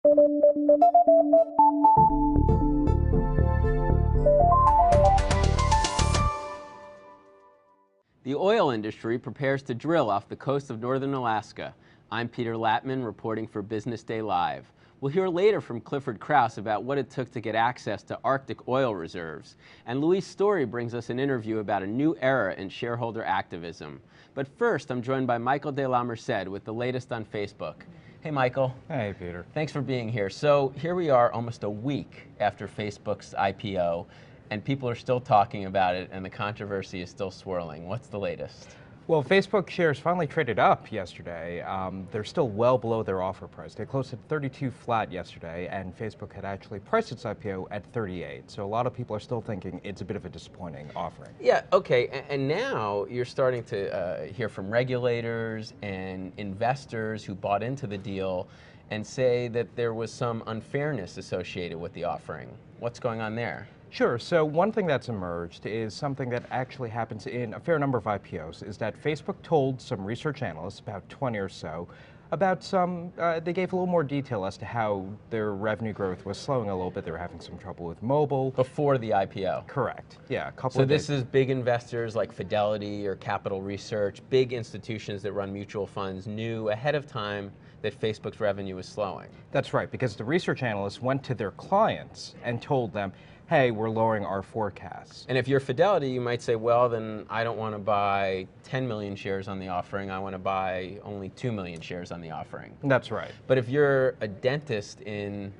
The oil industry prepares to drill off the coast of northern Alaska. I'm Peter Latman reporting for Business Day Live. We'll hear later from Clifford Krause about what it took to get access to Arctic oil reserves. And Louise Story brings us an interview about a new era in shareholder activism. But first, I'm joined by Michael de la Merced with the latest on Facebook. Hey, Michael. Hey, Peter. Thanks for being here. So here we are almost a week after Facebook's IPO, and people are still talking about it, and the controversy is still swirling. What's the latest? Well, Facebook shares finally traded up yesterday. They're still well below their offer price. They closed at 32 flat yesterday, and Facebook had actually priced its IPO at 38. So a lot of people are still thinking it's a bit of a disappointing offering. Yeah, okay, and now you're starting to hear from regulators and investors who bought into the deal and say that there was some unfairness associated with the offering. What's going on there? Sure. So one thing that's emerged is something that actually happens in a fair number of IPOs, is that Facebook told some research analysts, about 20 or so, about they gave a little more detail as to how their revenue growth was slowing a little bit. They were having some trouble with mobile. Before the IPO? Correct. Yeah, a couple So of days. this is big investors like Fidelity or Capital Research, big institutions that run mutual funds knew ahead of time that Facebook's revenue was slowing. That's right, because the research analysts went to their clients and told them, hey, we're lowering our forecasts. And if you're Fidelity, you might say, well, then I don't want to buy 10 million shares on the offering. I want to buy only 2 million shares on the offering. That's right. But if you're a dentist in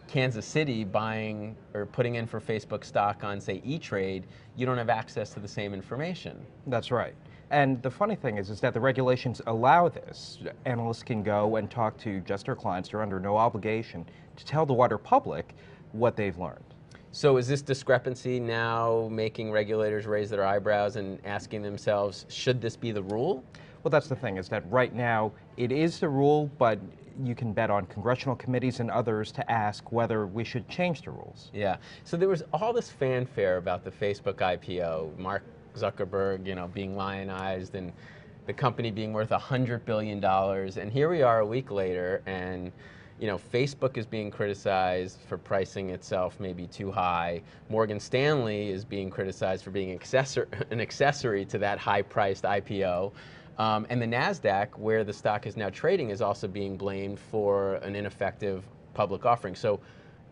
Kansas City buying or putting in for Facebook stock on, say, E-Trade, you don't have access to the same information. That's right. And the funny thing is that the regulations allow this. Analysts can go and talk to just their clients. They're under no obligation to tell the wider public what they've learned. So is this discrepancy now making regulators raise their eyebrows and asking themselves, should this be the rule? Well, that's the thing, is that right now it is the rule, but you can bet on congressional committees and others to ask whether we should change the rules. Yeah. So there was all this fanfare about the Facebook IPO, Mark Zuckerberg, being lionized and the company being worth $100 billion. And here we are a week later, and Facebook is being criticized for pricing itself maybe too high. Morgan Stanley is being criticized for being an accessory to that high-priced IPO. And the NASDAQ, where the stock is now trading, is also being blamed for an ineffective public offering. So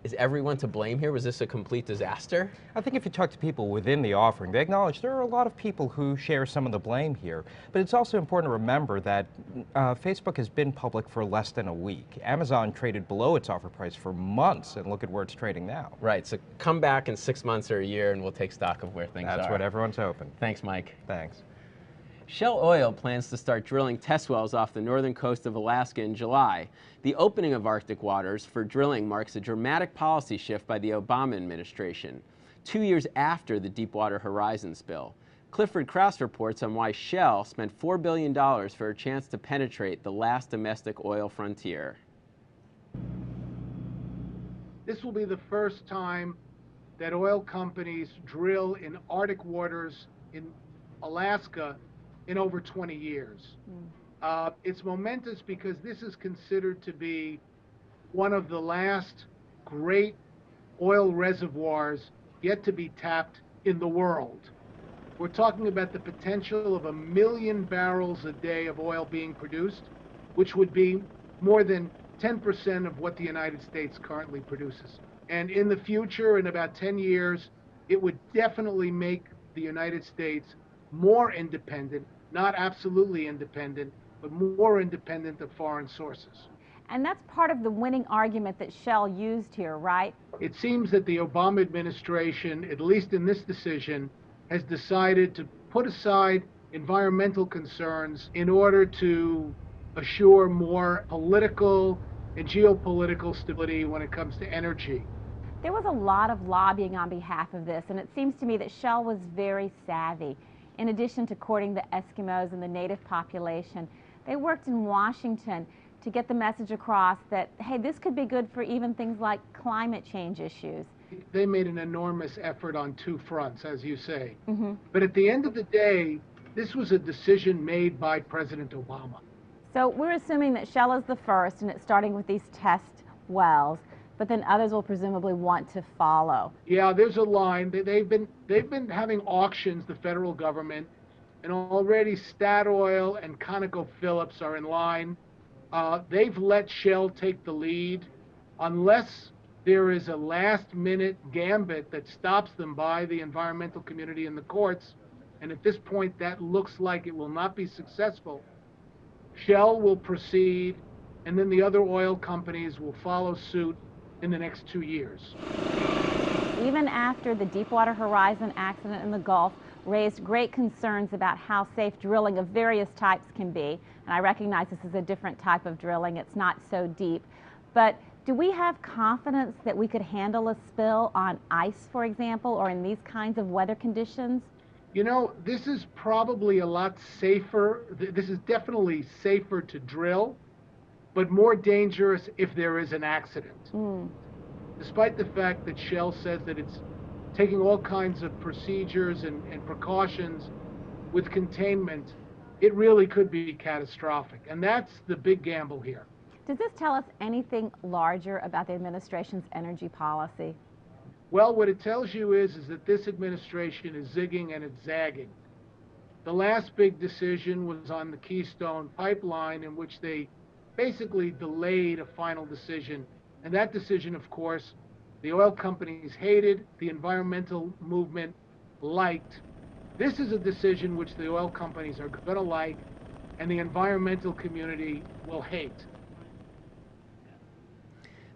is everyone to blame here? Was this a complete disaster? I think if you talk to people within the offering, they acknowledge there are a lot of people who share some of the blame here. But it's also important to remember that Facebook has been public for less than a week. Amazon traded below its offer price for months, and look at where it's trading now. Right, so come back in 6 months or a year and we'll take stock of where things are. That's what everyone's hoping. Thanks, Mike. Thanks. Shell Oil plans to start drilling test wells off the northern coast of Alaska in July. The opening of Arctic waters for drilling marks a dramatic policy shift by the Obama administration, 2 years after the Deepwater Horizon spill. Clifford Krause reports on why Shell spent $4 billion for a chance to penetrate the last domestic oil frontier. This will be the first time that oil companies drill in Arctic waters in Alaska in over 20 years. It's momentous because this is considered to be one of the last great oil reservoirs yet to be tapped in the world. We're talking about the potential of 1 million barrels a day of oil being produced, which would be more than 10% of what the United States currently produces. And in the future, in about 10 years, it would definitely make the United States more independent, not absolutely independent, but more independent of foreign sources. And that's part of the winning argument that Shell used here, right? It seems that the Obama administration, at least in this decision, has decided to put aside environmental concerns in order to assure more political and geopolitical stability when it comes to energy. There was a lot of lobbying on behalf of this, and it seems to me that Shell was very savvy. In addition to courting the Eskimos and the native population, they worked in Washington to get the message across that, hey, this could be good for even things like climate change issues. They made an enormous effort on two fronts, as you say. Mm-hmm. But at the end of the day, this was a decision made by President Obama. So we're assuming that Shell is the first, and it's starting with these test wells, but then others will presumably want to follow. Yeah, there's a line. They've been having auctions, the federal government, and already Statoil and ConocoPhillips are in line. They've let Shell take the lead. Unless there is a last-minute gambit that stops them by the environmental community and the courts, and at this point that looks like it will not be successful, Shell will proceed, and then the other oil companies will follow suit in the next 2 years. Even after the Deepwater Horizon accident in the Gulf raised great concerns about how safe drilling of various types can be, and I recognize this is a different type of drilling, it's not so deep, but do we have confidence that we could handle a spill on ice, for example, or in these kinds of weather conditions? You know, this is probably a lot safer. This is definitely safer to drill, but more dangerous if there is an accident. Despite the fact that Shell says that it's taking all kinds of procedures and precautions with containment, it really could be catastrophic. And that's the big gamble here. Does this tell us anything larger about the administration's energy policy? Well, what it tells you is that this administration is zigging and it's zagging. The last big decision was on the Keystone Pipeline, in which they basically delayed a final decision. And that decision, of course, the oil companies hated, the environmental movement liked. This is a decision which the oil companies are going to like, and the environmental community will hate.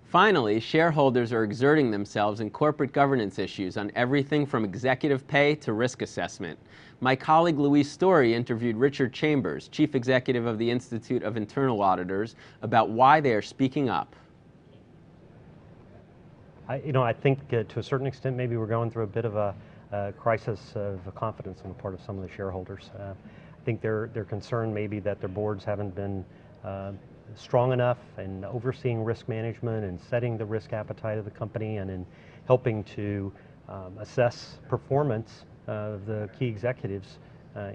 Finally, shareholders are exerting themselves in corporate governance issues on everything from executive pay to risk assessment. My colleague Louise Story interviewed Richard Chambers, Chief Executive of the Institute of Internal Auditors, about why they are speaking up. I think to a certain extent maybe we're going through a bit of a crisis of confidence on the part of some of the shareholders. I think they're concerned maybe that their boards haven't been strong enough in overseeing risk management and setting the risk appetite of the company and in helping to assess performance of the key executives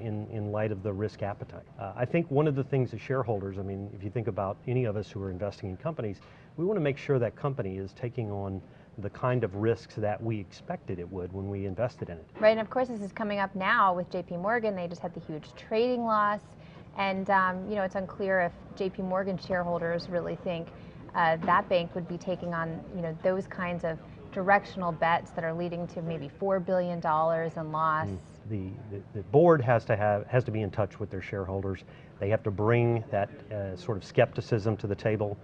in light of the risk appetite. I think one of the things as shareholders, I mean, if you think about any of us who are investing in companies, we want to make sure that company is taking on the kind of risks that we expected it would when we invested in it. Right, and of course this is coming up now with JP Morgan. They just had the huge trading loss. And it's unclear if JP Morgan shareholders really think that bank would be taking on those kinds of directional bets that are leading to maybe $4 billion in loss. The board has to be in touch with their shareholders. They have to bring that sort of skepticism to the table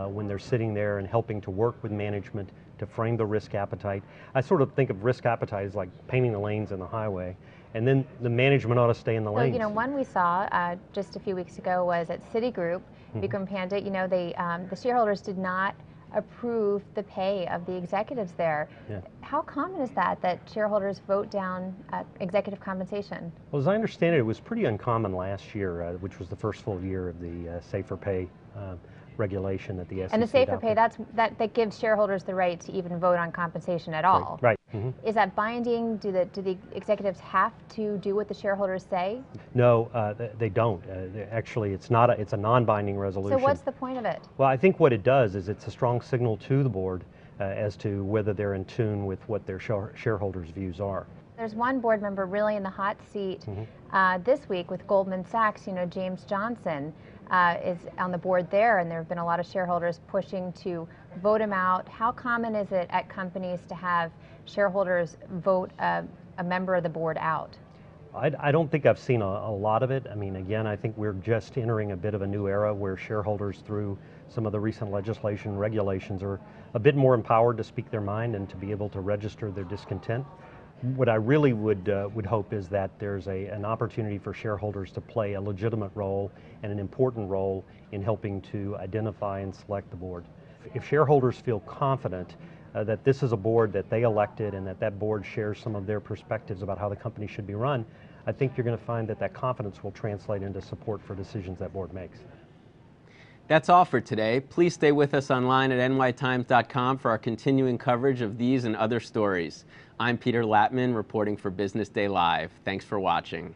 when they're sitting there and helping to work with management to frame the risk appetite. I sort of think of risk appetite as like painting the lanes in the highway. And then the management ought to stay in the lanes. So, one we saw just a few weeks ago was at Citigroup, Vikram Pandit. The shareholders did not approve the pay of the executives there. Yeah. How common is that shareholders vote down executive compensation? Well, as I understand it, it was pretty uncommon last year, which was the first full year of the safer pay regulation that the SEC and the safer adopted. Pay, that gives shareholders the right to even vote on compensation at all. Right. Is that binding? Do the executives have to do what the shareholders say? No, they don't. Actually, it's a non-binding resolution. So what's the point of it? Well, I think what it does is it's a strong signal to the board as to whether they're in tune with what their shareholders' views are. There's one board member really in the hot seat this week with Goldman Sachs. James Johnson is on the board there, and there have been a lot of shareholders pushing to vote him out. How common is it at companies to have shareholders vote a member of the board out? I don't think I've seen a lot of it. I mean, again, I think we're just entering a bit of a new era where shareholders, through some of the recent legislation and regulations, are a bit more empowered to speak their mind and to be able to register their discontent. What I really would hope is that there's an opportunity for shareholders to play a legitimate role and an important role in helping to identify and select the board. If shareholders feel confident that this is a board that they elected and that board shares some of their perspectives about how the company should be run, I think you're going to find that confidence will translate into support for decisions that board makes. That's all for today. Please stay with us online at nytimes.com for our continuing coverage of these and other stories. I'm Peter Latman, reporting for Business Day Live. Thanks for watching.